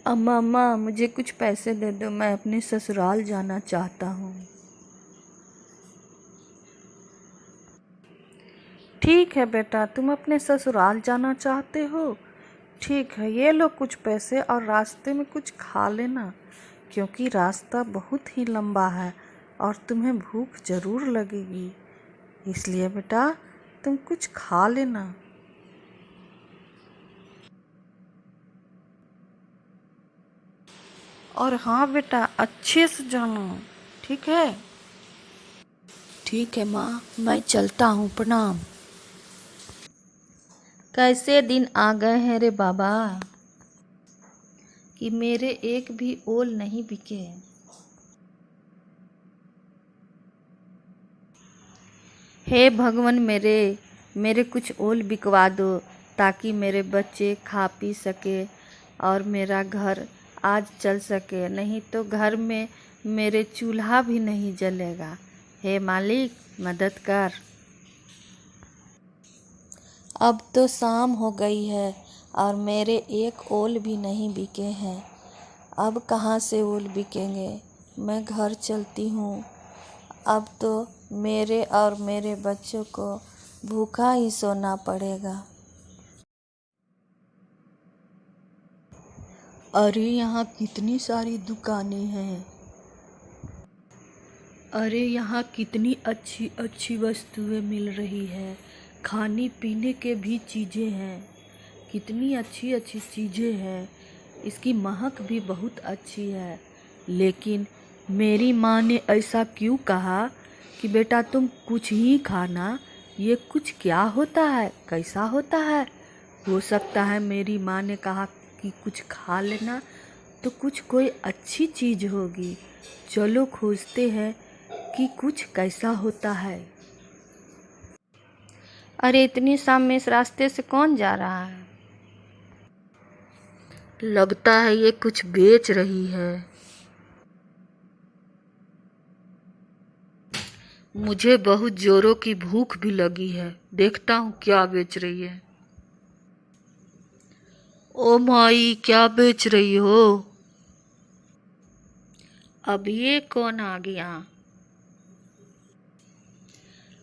अम्मा अम्मा मुझे कुछ पैसे दे दो, मैं अपने ससुराल जाना चाहता हूँ। ठीक है बेटा, तुम अपने ससुराल जाना चाहते हो। ठीक है, ये लो कुछ पैसे और रास्ते में कुछ खा लेना, क्योंकि रास्ता बहुत ही लंबा है और तुम्हें भूख ज़रूर लगेगी। इसलिए बेटा तुम कुछ खा लेना। और हाँ बेटा, अच्छे से जाना, ठीक है। ठीक है माँ, मैं चलता हूँ, प्रणाम। कैसे दिन आ गए हैं रे बाबा कि मेरे एक भी ओल नहीं बिके। हे भगवान, मेरे कुछ ओल बिकवा दो, ताकि मेरे बच्चे खा पी सके और मेरा घर आज चल सके, नहीं तो घर में मेरे चूल्हा भी नहीं जलेगा। हे मालिक, मदद कर। अब तो शाम हो गई है और मेरे एक ओल भी नहीं बिके हैं। अब कहाँ से ओल बिकेंगे। मैं घर चलती हूँ। अब तो मेरे और मेरे बच्चों को भूखा ही सोना पड़ेगा। अरे यहाँ कितनी सारी दुकानें हैं। अरे यहाँ कितनी अच्छी अच्छी वस्तुएं मिल रही है। खाने पीने के भी चीज़ें हैं। कितनी अच्छी अच्छी चीज़ें हैं। इसकी महक भी बहुत अच्छी है। लेकिन मेरी माँ ने ऐसा क्यों कहा कि बेटा तुम कुछ ही खाना। ये कुछ क्या होता है, कैसा होता है। हो सकता है मेरी माँ ने कहा कि कुछ खा लेना, तो कुछ कोई अच्छी चीज़ होगी। चलो खोजते हैं कि कुछ कैसा होता है। अरे इतनी शाम में इस रास्ते से कौन जा रहा है। लगता है ये कुछ बेच रही है। मुझे बहुत जोरों की भूख भी लगी है। देखता हूँ क्या बेच रही है। ओ माई, क्या बेच रही हो। अब ये कौन आ गया।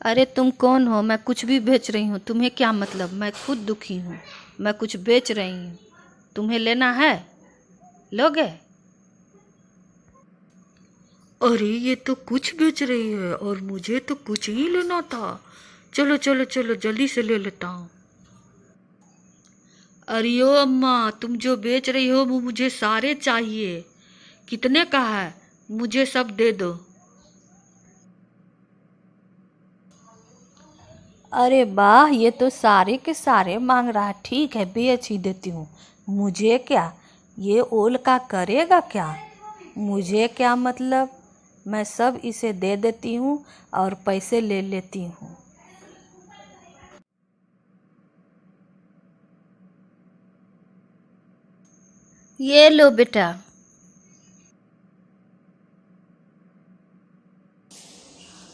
अरे तुम कौन हो। मैं कुछ भी बेच रही हूँ, तुम्हें क्या मतलब। मैं खुद दुखी हूँ, मैं कुछ बेच रही हूँ। तुम्हें लेना है, लोगे। अरे ये तो कुछ बेच रही है और मुझे तो कुछ ही लेना था। चलो चलो चलो, जल्दी से ले लेता हूँ। अरे ओ अम्मा, तुम जो बेच रही हो वो मुझे सारे चाहिए। कितने का है, मुझे सब दे दो। अरे वाह, ये तो सारे के सारे मांग रहा है। ठीक है, बेच ही देती हूँ। मुझे क्या, ये ओल का करेगा क्या। मुझे क्या मतलब, मैं सब इसे दे देती हूँ और पैसे ले लेती हूँ। ये लो बेटा।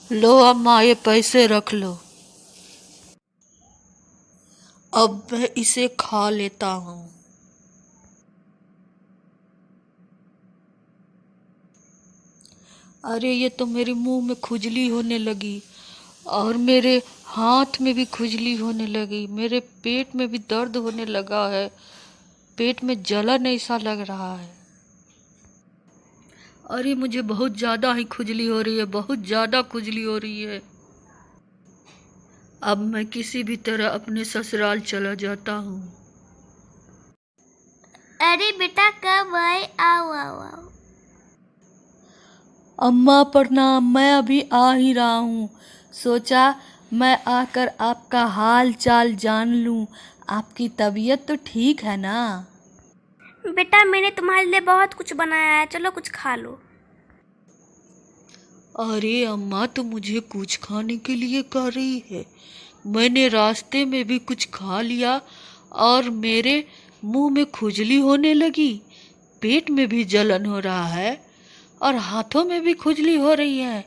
लो अम्मा, ये पैसे रख लो। अब मैं इसे खा लेता हूँ। अरे ये तो मेरे मुंह में खुजली होने लगी और मेरे हाथ में भी खुजली होने लगी। मेरे पेट में भी दर्द होने लगा है। पेट में जलन ऐसा लग रहा है। अरे मुझे बहुत ज़्यादा ही खुजली हो रही है, बहुत ज़्यादा खुजली हो रही है। अब मैं किसी भी तरह अपने ससुराल चला जाता हूँ। अरे बेटा कब आए, आओ आओ आओ। अम्मा प्रणाम, मैं अभी आ ही रहा हूँ। सोचा मैं आकर आपका हाल चाल जान लूँ। आपकी तबीयत तो ठीक है ना। बेटा मैंने तुम्हारे लिए बहुत कुछ बनाया है, चलो कुछ खा लो। अरे अम्मा, तो मुझे कुछ खाने के लिए कह रही है। मैंने रास्ते में भी कुछ खा लिया और मेरे मुंह में खुजली होने लगी। पेट में भी जलन हो रहा है और हाथों में भी खुजली हो रही है।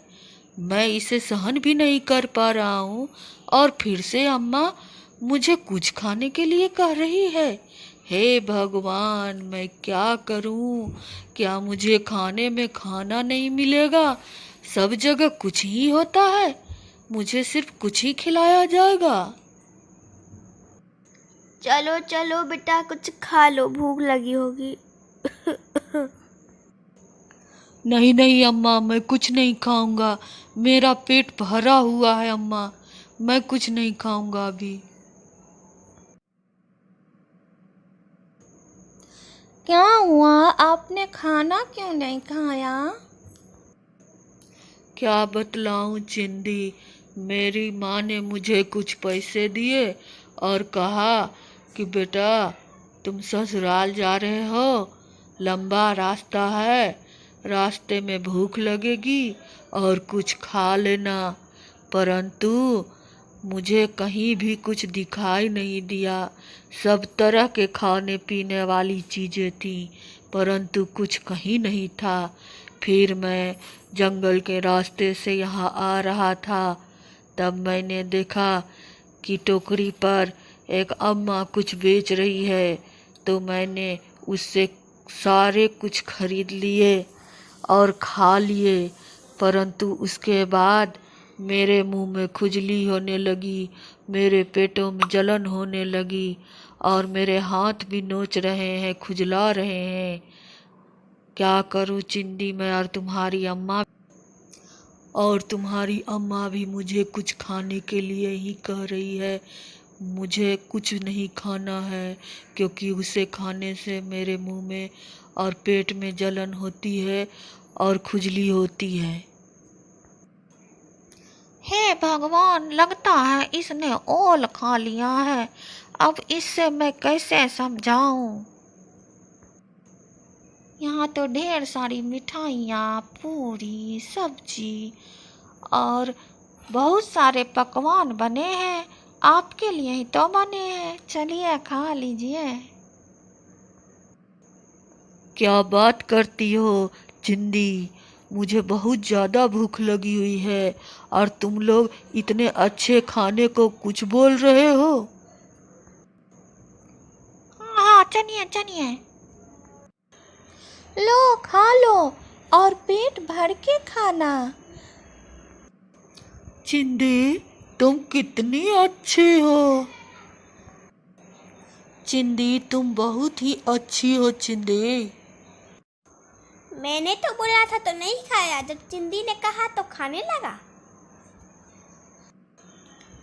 मैं इसे सहन भी नहीं कर पा रहा हूँ और फिर से अम्मा मुझे कुछ खाने के लिए कह रही है। हे भगवान, मैं क्या करूं? क्या मुझे खाने में खाना नहीं मिलेगा? सब जगह कुछ ही होता है, मुझे सिर्फ कुछ ही खिलाया जाएगा। चलो चलो बेटा, कुछ खा लो, भूख लगी होगी। नहीं नहीं अम्मा, मैं कुछ नहीं खाऊंगा। मेरा पेट भरा हुआ है अम्मा, मैं कुछ नहीं खाऊंगा अभी। क्या हुआ, आपने खाना क्यों नहीं खाया? क्या बतलाऊं चिंदी, मेरी माँ ने मुझे कुछ पैसे दिए और कहा कि बेटा तुम ससुराल जा रहे हो, लंबा रास्ता है, रास्ते में भूख लगेगी और कुछ खा लेना। परंतु मुझे कहीं भी कुछ दिखाई नहीं दिया। सब तरह के खाने पीने वाली चीज़ें थीं, परंतु कुछ कहीं नहीं था। फिर मैं जंगल के रास्ते से यहाँ आ रहा था, तब मैंने देखा कि टोकरी पर एक अम्मा कुछ बेच रही है, तो मैंने उससे सारे कुछ खरीद लिए और खा लिए। परंतु उसके बाद मेरे मुंह में खुजली होने लगी, मेरे पेटों में जलन होने लगी और मेरे हाथ भी नोच रहे हैं, खुजला रहे हैं। क्या करूं चिंदी, मैं और तुम्हारी अम्मा भी मुझे कुछ खाने के लिए ही कह रही है। मुझे कुछ नहीं खाना है, क्योंकि उसे खाने से मेरे मुंह में और पेट में जलन होती है और खुजली होती है। हे भगवान, लगता है इसने ओल खा लिया है। अब इससे मैं कैसे समझाऊं? यहाँ तो ढेर सारी मिठाइयाँ, पूरी, सब्जी और बहुत सारे पकवान बने हैं। आपके लिए ही तो बने हैं, चलिए खा लीजिए। क्या बात करती हो चिंदी, मुझे बहुत ज़्यादा भूख लगी हुई है और तुम लोग इतने अच्छे खाने को कुछ बोल रहे हो। हाँ हाँ, चलिए चलिए। लो खा लो और पेट भर के खाना। चिंदी, तुम कितनी अच्छी हो। चिंदी, तुम बहुत ही अच्छी हो चिंदी। मैंने तो बोला था तो नहीं खाया, जब चिंदी ने कहा तो खाने लगा।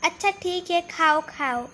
अच्छा ठीक है, खाओ खाओ।